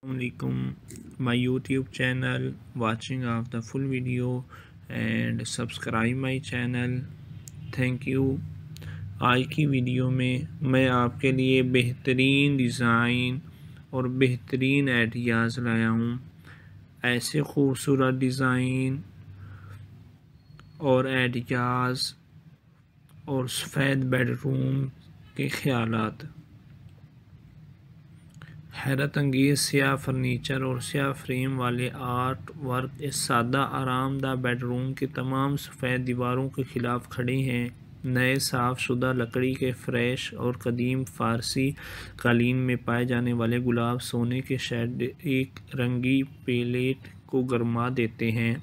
Assalamualaikum, my YouTube channel, watching of the full video and subscribe my channel. Thank you. آج کی video میں میں آپ کے لیے بہترین ڈیزائن اور بہترین آئیڈیاز لایا ہوں. ایسے خوبصورت ڈیزائن اور آئیڈیاز اور سفید بیڈ روم کے خیالات، حیرت انگیز سیاہ فرنیچر اور سیاہ فریم والے آرٹ ورک اس سادہ آرام دہ بیڈ روم کے تمام سفید دیواروں کے خلاف کھڑے ہیں. نئے صاف شدہ لکڑی کے فریش اور قدیم فارسی قالین میں پائے جانے والے گلاب سونے کے شیڈ ایک رنگی پیلیٹ کو گرما دیتے ہیں.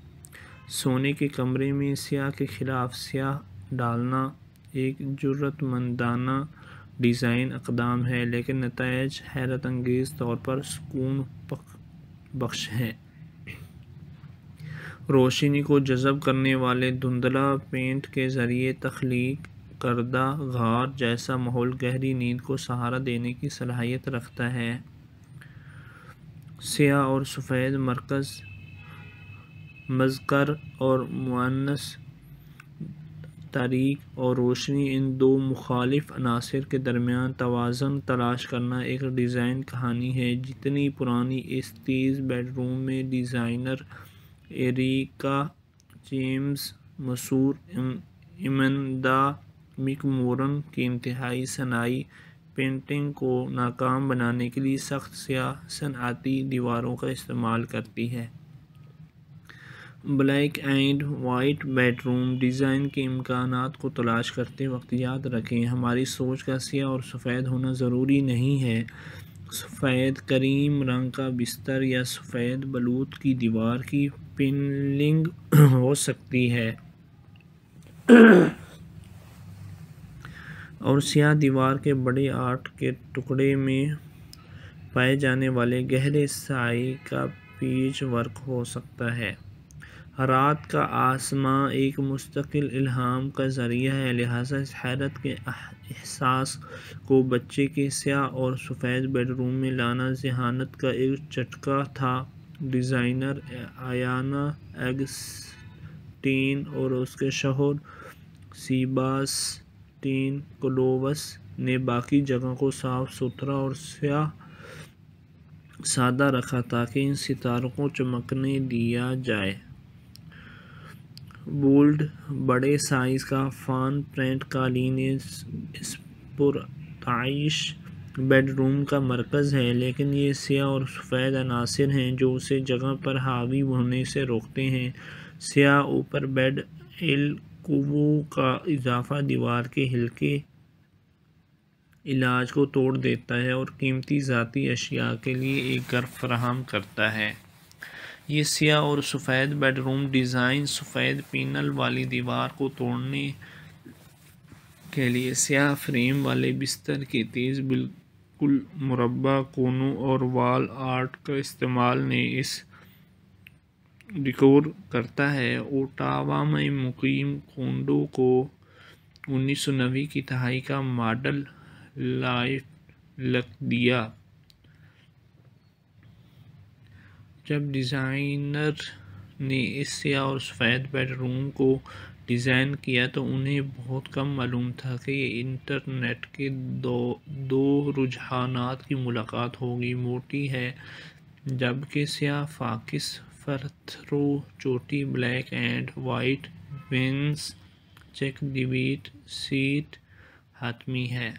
سونے کے کمرے میں سیاہ کے خلاف سیاہ ڈالنا ایک جرأت مندانہ ڈیزائن اقدام ہے، لیکن نتائج حیرت انگیز طور پر سکون بخش ہیں. روشنی کو جذب کرنے والے دھندلا پینٹ کے ذریعے تخلیق کردہ غار جیسا ماحول گہری نیند کو سہارا دینے کی صلاحیت رکھتا ہے. سیاہ اور سفید مرکز مذکر اور مؤنث تاریک اور روشنی، ان دو مخالف عناصر کے درمیان توازن تلاش کرنا ایک ڈیزائن کہانی ہے. جتنی پرانی اس تیز بیڈ روم میں ڈیزائنر ایریکا جیمز مشہور ایمندا مک مورن کی انتہائی صناعی پینٹنگ کو ناکام بنانے کے لیے سخت سیاہ صنعتی دیواروں کا استعمال کرتی ہے. Black and white bedroom design کے امکانات کو تلاش کرتے وقت یاد رکھیں، ہماری سوچ کا سیاہ اور سفید ہونا ضروری نہیں ہے. سفید کریم رنگ کا بستر یا سفید بلوط کی دیوار کی پینلنگ ہو سکتی ہے اور سیاہ دیوار کے بڑے آرٹ کے ٹکڑے میں پائے جانے والے گہرے سائے کا پیچ ورک ہو سکتا ہے. رات کا آسمان ایک مستقل الہام کا ذریعہ ہے، لہذا اس حیرت کے احساس کو بچے کے سیاہ اور سفید بیڈ روم میں لانا ذہانت کا ایک جھٹکا تھا. ڈیزائنر آیانا اگسٹین اور اس کے شوہر سیباسٹین کلووس نے باقی جگہ کو صاف ستھرا اور سادہ رکھا تاکہ ان ستاروں کو چمکنے دیا جائے. بولڈ بڑے سائز کا فان پرنٹ قالین اس پرتعیش بیڈ روم کا مرکز ہے، لیکن یہ سیاہ اور سفید عناصر ہیں جو اسے جگہ پر حاوی ہونے سے روکتے ہیں. سیاہ اوپر بیڈ الکوو کا اضافہ دیوار کے ہلکے علاج کو توڑ دیتا ہے اور قیمتی ذاتی اشیاء کے لیے ایک گھر فراہم کرتا ہے. یہ سیاہ اور سفید بیڈ روم ڈیزائن سفید پینل والی دیوار کو توڑنے کے لیے سیاہ فریم والے بستر کے تیز بالکل مربع کونوں اور وال آرٹ کا استعمال نے اس ڈیکور کرتا ہے. اوٹاوا میں مقیم کونڈو کو 1990 کی دہائی کا ماڈل لائف لک دیا. جب ڈیزائنر نے اس سیاہ اور سفید بیڈ روم کو ڈیزائن کیا تو انہیں بہت کم معلوم تھا کہ یہ انٹرنیٹ کے دو رجحانات کی ملاقات ہوگی. موٹی ہے جبکہ سیاہ فاکس فرتھرو چوٹی، بلیک اینڈ وائٹ وینس، چیک ڈیویڈ سیٹ حتمی ہے.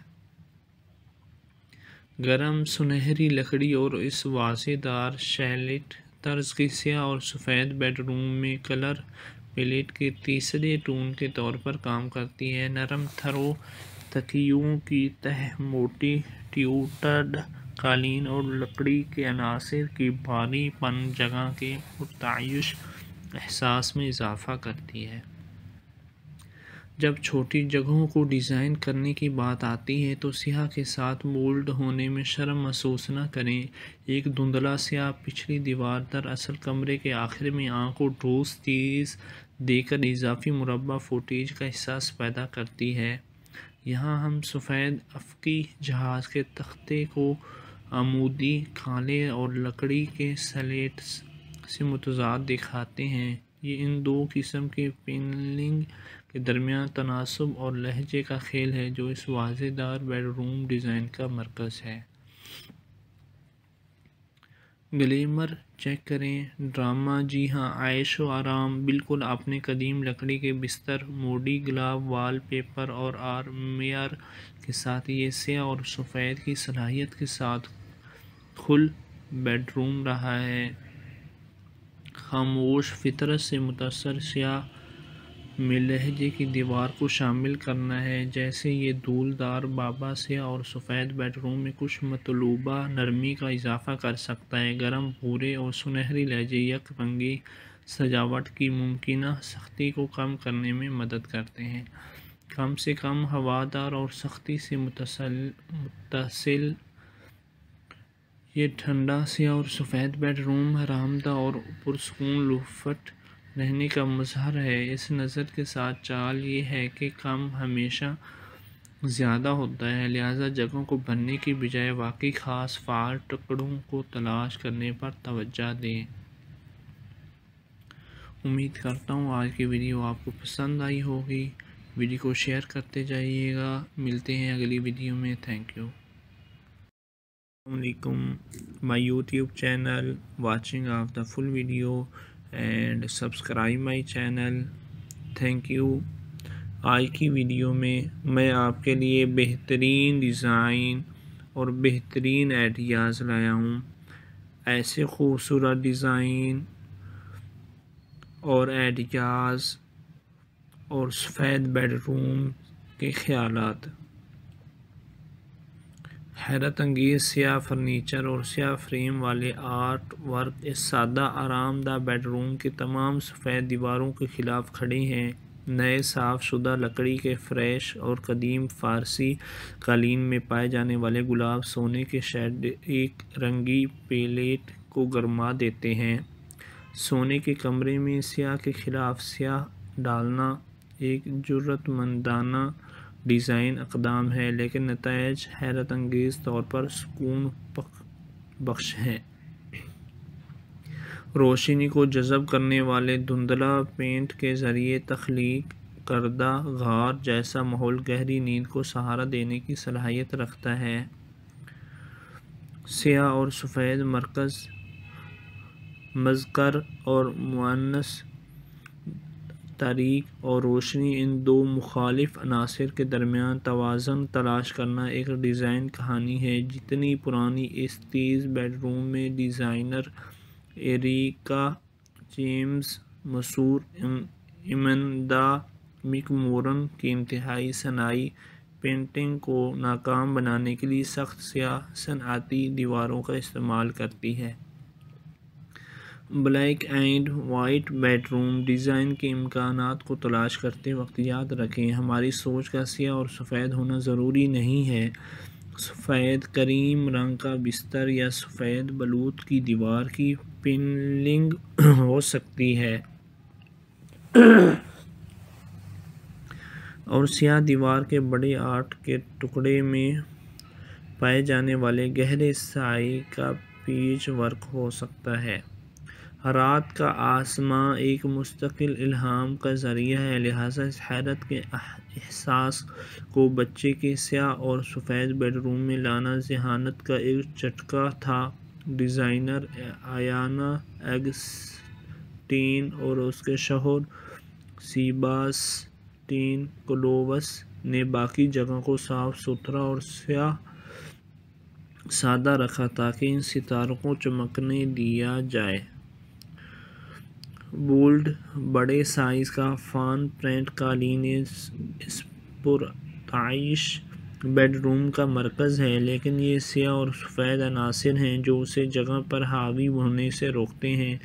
گرم سنہری لکڑی اور اس واضح دار شیلٹ طرز کی سیاہ اور سفید بیڈ روم میں کلر پیلیٹ کے تیسرے ٹون کے طور پر کام کرتی ہے. نرم تھرو تکیوں کی تہ، موٹی ٹیوٹرڈ قالین اور لکڑی کے عناصر کی بھاری پن جگہ کے پرتعیش احساس میں اضافہ کرتی ہے. جب چھوٹی جگہوں کو ڈیزائن کرنے کی بات آتی ہے تو سیاہ کے ساتھ مولڈ ہونے میں شرم محسوس نہ کریں. ایک دھندلا سیاہ پچھلی دیوار دراصل کمرے کے آخر میں آنکھ کو ٹھوس چیز دے کر اضافی مربع فوٹیج کا احساس پیدا کرتی ہے. یہاں ہم سفید افقی جہاز کے تختے کو عمودی کھالیں اور لکڑی کے سلیٹس سے متضاد دکھاتے ہیں۔ یہ ان دو قسم کے پینلنگ کے درمیان تناسب اور لہجے کا کھیل ہے جو اس واضح دار بیڈ روم ڈیزائن کا مرکز ہے۔ گلیمر چیک کریں، ڈرامہ، جی ہاں، عیش و آرام، بالکل اپنے قدیم لکڑی کے بستر، موڈی گلاب وال پیپر اور آرمیر کے ساتھ یہ سیاہ اور سفید کی صلاحیت کے ساتھ کھل بیڈ روم رہا ہے۔ خاموش، فطرت سے متاثر سیاہ میں لہجے کی دیوار کو شامل کرنا ہے۔ جیسے یہ دھول دار بابا سیاہ اور سفید بیڈ روم میں کچھ مطلوبہ نرمی کا اضافہ کر سکتا ہے۔ گرم بھورے اور سنہری لہجے یک رنگی سجاوٹ کی ممکنہ سختی کو کم کرنے میں مدد کرتے ہیں۔ کم سے کم ہوادار اور سختی سے متصل یہ ٹھنڈا سیاہ اور سفید بیڈ روم آرام دہ اور پرسکون لفٹ رہنے کا مظہر ہے۔ اس نظر کے ساتھ چال یہ ہے کہ کم ہمیشہ زیادہ ہوتا ہے، لہذا جگہوں کو بھرنے کی بجائے واقعی خاص فعال ٹکڑوں کو تلاش کرنے پر توجہ دیں۔ امید کرتا ہوں آج کی ویڈیو آپ کو پسند آئی ہوگی۔ ویڈیو کو شیئر کرتے جائیے گا۔ ملتے ہیں اگلی ویڈیو میں۔ Thank you. السلام علیکم، my YouTube channel, watching of the full video and subscribe my channel, thank you. آج کی ویڈیو میں آپ کے لیے بہترین ڈیزائن اور بہترین آئیڈیاز لایا ہوں۔ ایسے خوبصورت ڈیزائن اور آئیڈیاز اور سفید بیڈ روم کے خیالات، حیرت انگیز سیاہ فرنیچر اور سیاہ فریم والے آرٹ ورک اس سادہ آرام دہ بیڈ روم کے تمام سفید دیواروں کے خلاف کھڑے ہیں۔ نئے صاف شدہ لکڑی کے فریش اور قدیم فارسی قالین میں پائے جانے والے گلاب سونے کے شیڈ ایک رنگی پیلیٹ کو گرما دیتے ہیں۔ سونے کے کمرے میں سیاہ کے خلاف سیاہ ڈالنا ایک جرأت مندانہ ڈیزائن اقدام ہے، لیکن نتائج حیرت انگیز طور پر سکون بخش ہیں۔ روشنی کو جذب کرنے والے دھندلا پینٹ کے ذریعے تخلیق کردہ غار جیسا ماحول گہری نیند کو سہارا دینے کی صلاحیت رکھتا ہے۔ سیاہ اور سفید مرکز مذکر اور مؤنث تاریک اور روشنی، ان دو مخالف عناصر کے درمیان توازن تلاش کرنا ایک ڈیزائن کہانی ہے۔ جتنی پرانی اس تیز بیڈ روم میں ڈیزائنر ایریکا جیمز مشہور ایمندا مک مورن کی انتہائی صناعی پینٹنگ کو ناکام بنانے کے لیے سخت سیاہ صنعتی دیواروں کا استعمال کرتی ہے۔ Black and white bedroom design کے امکانات کو تلاش کرتے وقت یاد رکھیں، ہماری سوچ کا سیاہ اور سفید ہونا ضروری نہیں ہے۔ سفید کریم رنگ کا بستر یا سفید بلوط کی دیوار کی پینلنگ ہو سکتی ہے اور سیاہ دیوار کے بڑے آرٹ کے ٹکڑے میں پائے جانے والے گہرے سائے کا پیچ ورک ہو سکتا ہے۔ رات کا آسماں ایک مستقل الہام کا ذریعہ ہے، لہذا اس حیرت کے احساس کو بچے کے سیاہ اور سفید بیڈ روم میں لانا ذہانت کا ایک جھٹکا تھا۔ ڈیزائنر آیانا اگسٹین اور اس کے شوہر سیباسٹین کلووس نے باقی جگہ کو صاف ستھرا اور سادہ رکھا تاکہ ان ستاروں کو چمکنے دیا جائے۔ بولڈ بڑے سائز کا فان پرنٹ قالین اس پرتعیش بیڈ روم کا مرکز ہے، لیکن یہ سیاہ اور سفید عناصر ہیں جو اسے جگہ پر حاوی ہونے سے روکتے ہیں۔